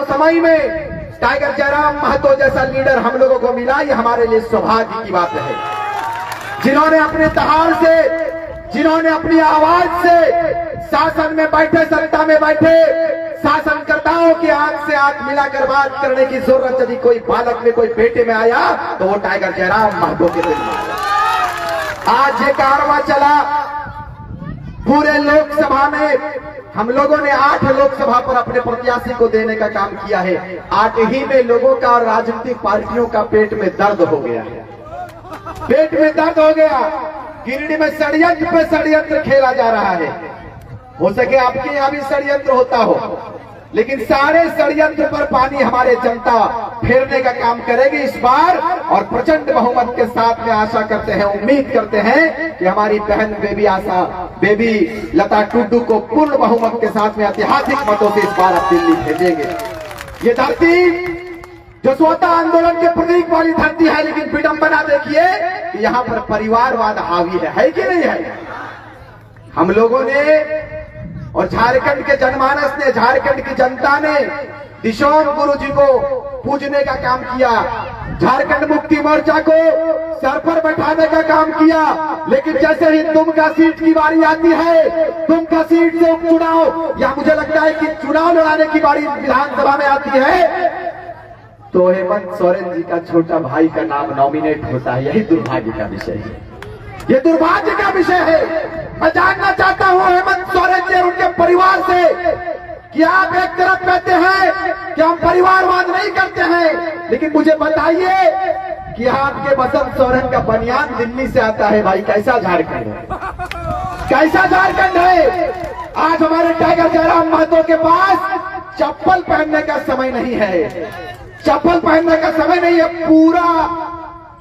समय में टाइगर जयराम महतो जैसा लीडर हम लोगों को मिला, ये हमारे लिए सौभाग्य की बात है। जिन्होंने अपने दहाड़ से, जिन्होंने अपनी आवाज से शासन में बैठे, सत्ता में बैठे शासनकर्ताओं की आंख से आंख मिलाकर बात करने की जरूरत यदि कोई बालक में, कोई बेटे में आया तो वो टाइगर जयराम महतो के दिन आज ये कारवां चला। पूरे लोकसभा में हम लोगों ने 8 लोकसभा पर अपने प्रत्याशी को देने का काम किया है। 8 ही में लोगों का और राजनीतिक पार्टियों का पेट में दर्द हो गया है, पेट में दर्द हो गया। गिरिडीह में षड्यंत्र पे षड्यंत्र खेला जा रहा है। हो सके आपके यहाँ भी षड्यंत्र होता हो, लेकिन सारे षड्यंत्र पर पानी हमारे जनता फेरने का काम करेगी इस बार, और प्रचंड बहुमत के साथ में आशा करते हैं, उम्मीद करते हैं कि हमारी बहन बेबी लता टुडू को पूर्ण बहुमत के साथ में ऐतिहासिक मतों से इस बार आप दिल्ली भेजेंगे। ये धरती जो स्वतः आंदोलन के प्रतीक वाली धरती है, लेकिन विडंबना देखिए कि यहाँ पर परिवारवाद हावी है कि नहीं है। हम लोगों ने और झारखंड के जनमानस ने, झारखंड की जनता ने दिशोम गुरु जी को पूजने का काम किया, झारखंड मुक्ति मोर्चा को सर पर बैठाने का काम किया। लेकिन जैसे ही दुमका सीट की बारी आती है, दुमका सीट से उपचुनाव या मुझे लगता है कि चुनाव लड़ाने की बारी विधानसभा में आती है, तो हेमंत सोरेन जी का छोटा भाई का नाम नॉमिनेट होता है। यही दुर्भाग्य का विषय है, ये दुर्भाग्य का विषय है। मैं जानना चाहता हूं हेमंत सोरेन जी और उनके परिवार से कि आप एक तरफ कहते हैं कि हम परिवारवाद नहीं करते हैं, लेकिन मुझे बताइए कि आपके बसंत सोरेन का बनियान दिल्ली से आता है। भाई कैसा झारखंड है, कैसा झारखंड है। आज हमारे टाइगर जयराम महतो के पास चप्पल पहनने का समय नहीं है, चप्पल पहनने का समय नहीं है। पूरा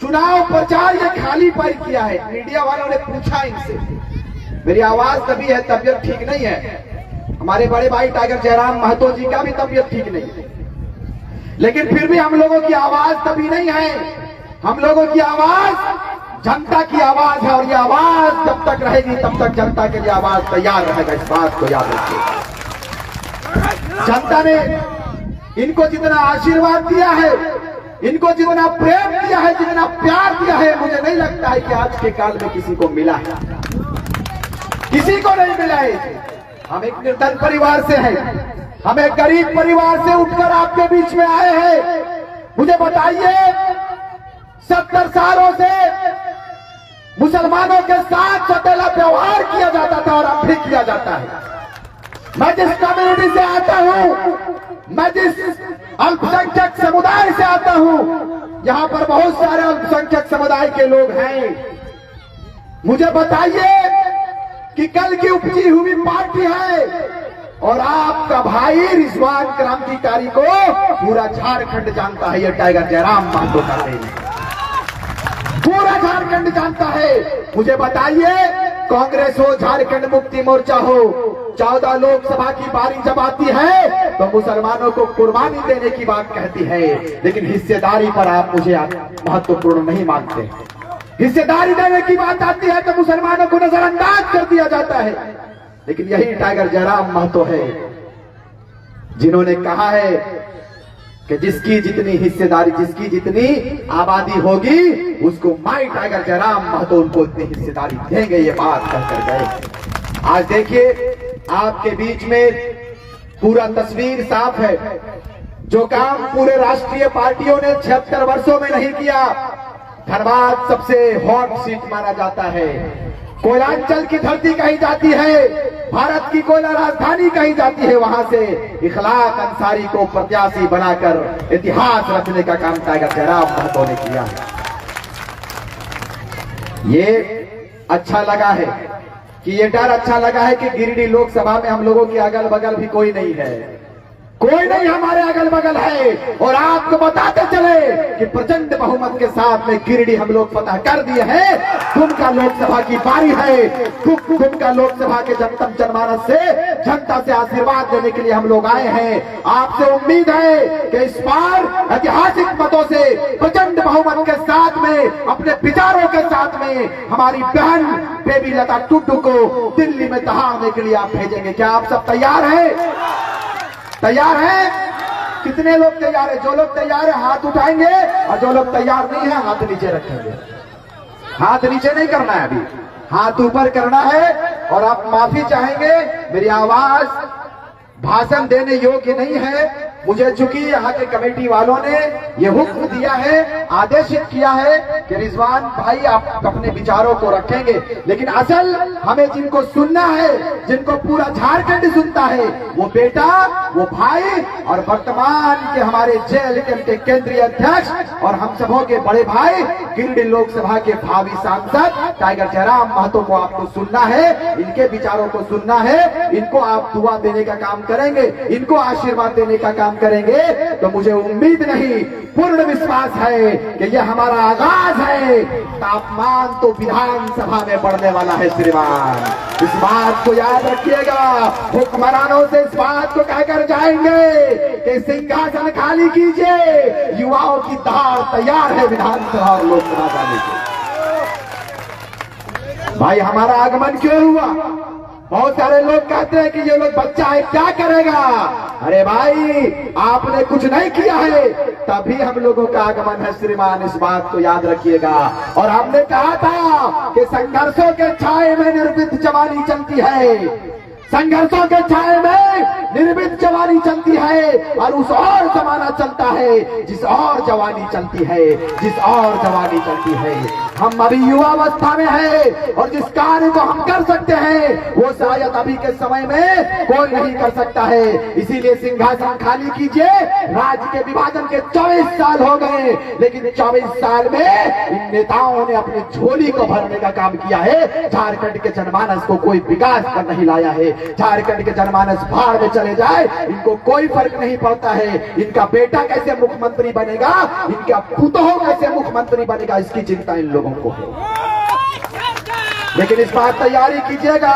चुनाव प्रचार ये खाली पाई किया है। मीडिया वालों ने पूछा इनसे, मेरी आवाज तभी है, तबीयत ठीक नहीं है। हमारे बड़े भाई टाइगर जयराम महतो जी का भी तबीयत ठीक नहीं है, लेकिन फिर भी हम लोगों की आवाज तभी नहीं है। हम लोगों की आवाज जनता की आवाज है, और ये आवाज जब तक रहेगी तब तक जनता के लिए आवाज तैयार रहेगा। इस बात को याद रखिए। जनता ने इनको जितना आशीर्वाद दिया है, इनको जितना प्रेम दिया है, जितना प्यार दिया है, मुझे नहीं लगता है कि आज के काल में किसी को मिला है, किसी को नहीं मिला है। हम एक निर्धन परिवार से हैं, हम एक गरीब परिवार से उठकर आपके बीच में आए हैं। मुझे बताइए, 70 सालों से मुसलमानों के साथ सौतेला व्यवहार किया जाता था और अब भी किया जाता है। मैं जिस कम्युनिटी से आता हूं, मैं जिस अल्पसंख्यक समुदाय से आता हूं, यहां पर बहुत सारे अल्पसंख्यक समुदाय के लोग हैं। मुझे बताइए कि कल की उपजी हुई पार्टी है, और आपका भाई रिजवान क्रांतिकारी को पूरा झारखंड जानता है। ये टाइगर जयराम महतो का देन है, पूरा झारखंड जानता है। मुझे बताइए, कांग्रेस हो, झारखंड मुक्ति मोर्चा हो, 14 लोकसभा की बारी जब आती है तो मुसलमानों को कुर्बानी देने की बात कहती है, लेकिन हिस्सेदारी पर आप मुझे महत्वपूर्ण नहीं मानते। हिस्सेदारी देने की बात आती है तो मुसलमानों को नजरअंदाज कर दिया जाता है। लेकिन यही टाइगर जयराम महतो है जिन्होंने कहा है कि जिसकी जितनी हिस्सेदारी, जिसकी जितनी आबादी होगी, उसको माई टाइगर जयराम महतो उनको उतनी हिस्सेदारी देंगे। ये बात कहकर गए। आज देखिए, आपके बीच में पूरा तस्वीर साफ है। जो काम पूरे राष्ट्रीय पार्टियों ने 76 वर्षों में नहीं किया, धनबाद सबसे हॉट सीट माना जाता है। कोयलांचल की धरती कही जाती है, भारत की कोयला राजधानी कही जाती है। वहां से इखलाक अंसारी को प्रत्याशी बनाकर इतिहास रचने का काम टाइगर जयराम महतो ने किया है। ये अच्छा लगा है कि ये डर अच्छा लगा है कि गिरिडीह लोकसभा में हम लोगों के अगल बगल भी कोई नहीं है, कोई नहीं हमारे अगल बगल है। और आपको बताते चले कि प्रचंड बहुमत के साथ में गिरिडीह हम लोग फतह कर दिए हैं। दुमका लोकसभा की बारी है। दुमका लोकसभा के जनमानस से, जनता से आशीर्वाद लेने के लिए हम लोग आए हैं। आपसे उम्मीद है कि इस बार ऐतिहासिक मतों से, प्रचंड बहुमत के साथ में, अपने विचारों के साथ में हमारी बहन बेबी लता टुडू को दिल्ली में दहाड़ने के लिए आप भेजेंगे। क्या आप सब तैयार हैं? तैयार है? कितने लोग तैयार है? जो लोग तैयार है हाथ उठाएंगे, और जो लोग तैयार नहीं है हाथ नीचे रखेंगे। हाथ नीचे नहीं करना है, अभी हाथ ऊपर करना है। और आप माफी चाहेंगे, मेरी आवाज भाषण देने योग्य नहीं है। मुझे चूंकि यहाँ के कमेटी वालों ने ये हुक्म दिया है, आदेशित किया है कि रिजवान भाई आप अपने विचारों को रखेंगे, लेकिन असल हमें जिनको सुनना है, जिनको पूरा झारखंड सुनता है, वो बेटा, वो भाई और वर्तमान के हमारे जेएलएम के केंद्रीय अध्यक्ष और हम सबों के बड़े भाई गिरिडीह लोकसभा के भावी सांसद टाइगर जयराम महतो को आपको सुनना है, इनके विचारों को सुनना है। इनको आप दुआ देने का काम करेंगे, इनको आशीर्वाद देने का काम करेंगे, तो मुझे उम्मीद नहीं, पूर्ण विश्वास है कि यह हमारा आगाज है। तापमान तो विधानसभा में बढ़ने वाला है श्रीमान, इस बात को याद रखिएगा। हुक्मरानों से इस बात को कहकर जाएंगे कि सिंहासन खाली कीजिए, युवाओं की धार तैयार है विधानसभा और लोकसभा जाने की। भाई हमारा आगमन क्यों हुआ? बहुत सारे लोग कहते हैं कि ये लोग बच्चा है क्या करेगा। अरे भाई आपने कुछ नहीं किया है, तभी हम लोगों का आगमन है श्रीमान, इस बात को याद रखिएगा। और हमने कहा था कि संघर्षों के छाए में निर्भीक जवानी चलती है, संघर्षों के छाए में निर्भीक जवानी चलती है, और उस और जमाना चलता है जिस और जवानी चलती है, जिस और जवानी चलती है। हम अभी युवावस्था में है और जिस कार्य को हम कर सकते हैं वो शायद अभी के समय में कोई नहीं कर सकता है। इसीलिए सिंहासन खाली कीजिए। राज्य के विभाजन के 24 साल हो गए, लेकिन 24 साल में इन नेताओं ने अपनी झोली को भरने का काम किया है। झारखंड के जनमानस को कोई विकास कर नहीं लाया है। झारखंड के जनमानस भाड़ में चले जाए, इनको कोई फर्क नहीं पड़ता है। इनका बेटा कैसे मुख्यमंत्री बनेगा, इनका पुतोह कैसे मुख्यमंत्री बनेगा, इसकी चिंता इन लोगों को है। लेकिन इस बार तैयारी कीजिएगा।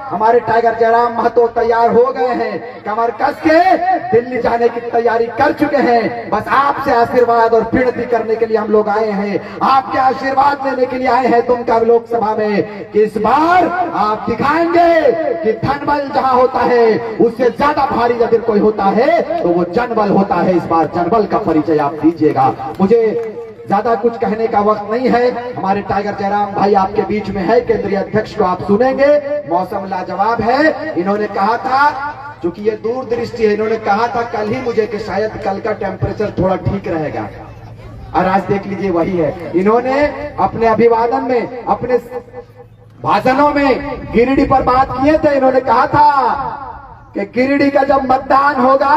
हमारे टाइगर जयराम महतो तैयार हो गए हैं, कमर कस के दिल्ली जाने की तैयारी कर चुके हैं। बस आपसे आशीर्वाद और विनती करने के लिए हम लोग आए हैं, आपके आशीर्वाद लेने के लिए आए हैं दुमका लोकसभा में कि इस बार आप दिखाएंगे कि धनबल जहां होता है उससे ज्यादा भारी अगर कोई होता है तो वो जनबल होता है। इस बार जनबल का परिचय आप दीजिएगा। मुझे ज्यादा कुछ कहने का वक्त नहीं है। हमारे टाइगर जयराम भाई आपके बीच में है, केंद्रीय अध्यक्ष को आप सुनेंगे। मौसम लाजवाब है। इन्होंने कहा था, चूंकि ये दूरदृष्टि है, इन्होंने कहा था कल ही मुझे कि शायद कल का टेम्परेचर थोड़ा ठीक रहेगा, और आज देख लीजिए वही है। इन्होंने अपने अभिवादन में, अपने भाषणों में गिरिडीह पर बात किए थे। इन्होंने कहा था कि गिरिडीह का जब मतदान होगा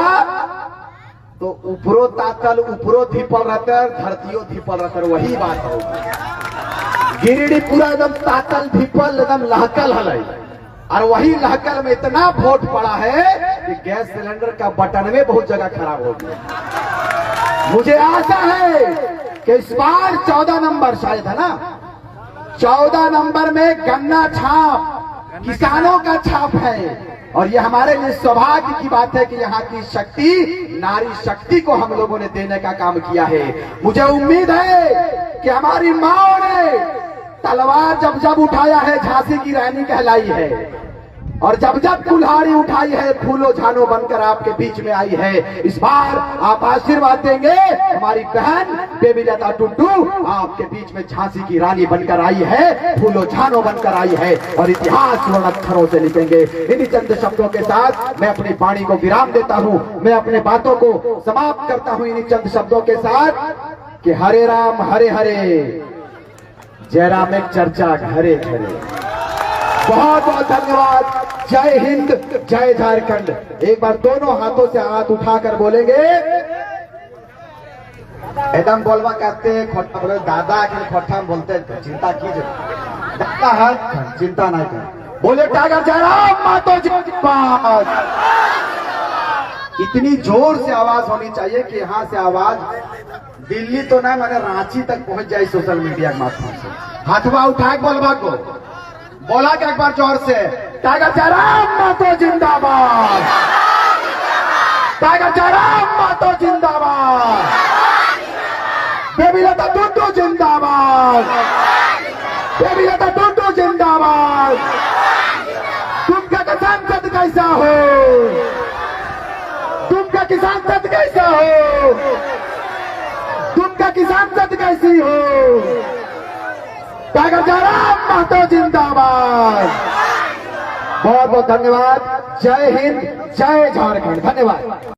तो उपरो तातल उपरो धीपल रहते, धरतियों धीपल रहते, वही बात होगी। गिरिडीह पूरा एकदम तातल धीपल एकदम लहकल है, और वही लहकल में इतना वोट पड़ा है कि गैस सिलेंडर का बटन में बहुत जगह खराब हो गया। मुझे आशा है कि इस बार 14 नंबर शायद है ना, 14 नंबर में गन्ना छाप किसानों का छाप है। और ये हमारे लिए सौभाग्य की बात है कि यहाँ की शक्ति, नारी शक्ति को हम लोगों ने देने का काम किया है। मुझे उम्मीद है कि हमारी माओ ने तलवार जब जब उठाया है झांसी की रानी कहलाई है, और जब जब कुल्हाड़ी उठाई है फूलो झानो बनकर आपके बीच में आई है। इस बार आप आशीर्वाद देंगे। हमारी बहन बेबी लता टुडू आपके बीच में झांसी की रानी बनकर आई है, फूलो झानो बनकर आई है, और इतिहास स्वर्ण अक्षरों से लिखेंगे। इन्हीं चंद शब्दों के साथ मैं अपनी वाणी को विराम देता हूँ, मैं अपने बातों को समाप्त करता हूँ इन्हीं चंद शब्दों के साथ कि हरे राम हरे हरे, जयराम एक चर्चा घरे घरे। बहुत बहुत धन्यवाद। जय हिंद, जय झारखंड। एक बार दोनों हाथों से हाथ उठाकर बोलेंगे। एकदम बोलवा कहते हैं खोटा बोले, दादा के खोटा बोलते हैं, चिंता कीजिए, दादा है चिंता नहीं कर। बोले टाइगर जयराम महतो जिंदाबाद। इतनी जोर से आवाज होनी चाहिए कि यहाँ से आवाज दिल्ली तो ना, मैंने रांची तक पहुंच जाए सोशल मीडिया के माध्यम से। हाथवा उठाए बोलवा को बोला क्या एक बार जोर से, टाइगर जयराम महतो जिंदाबाद, टाइगर जयराम महतो जिंदाबाद, बेबी लता टुडू जिंदाबाद, बेबी लता टुडू जिंदाबाद। दुमका का सांसद कैसा हो, दुमका की सांसद कैसा हो, कैसी हो। टाइगर जयराम महतो जिंदाबाद। बहुत बहुत धन्यवाद। जय हिंद, जय झारखंड। धन्यवाद।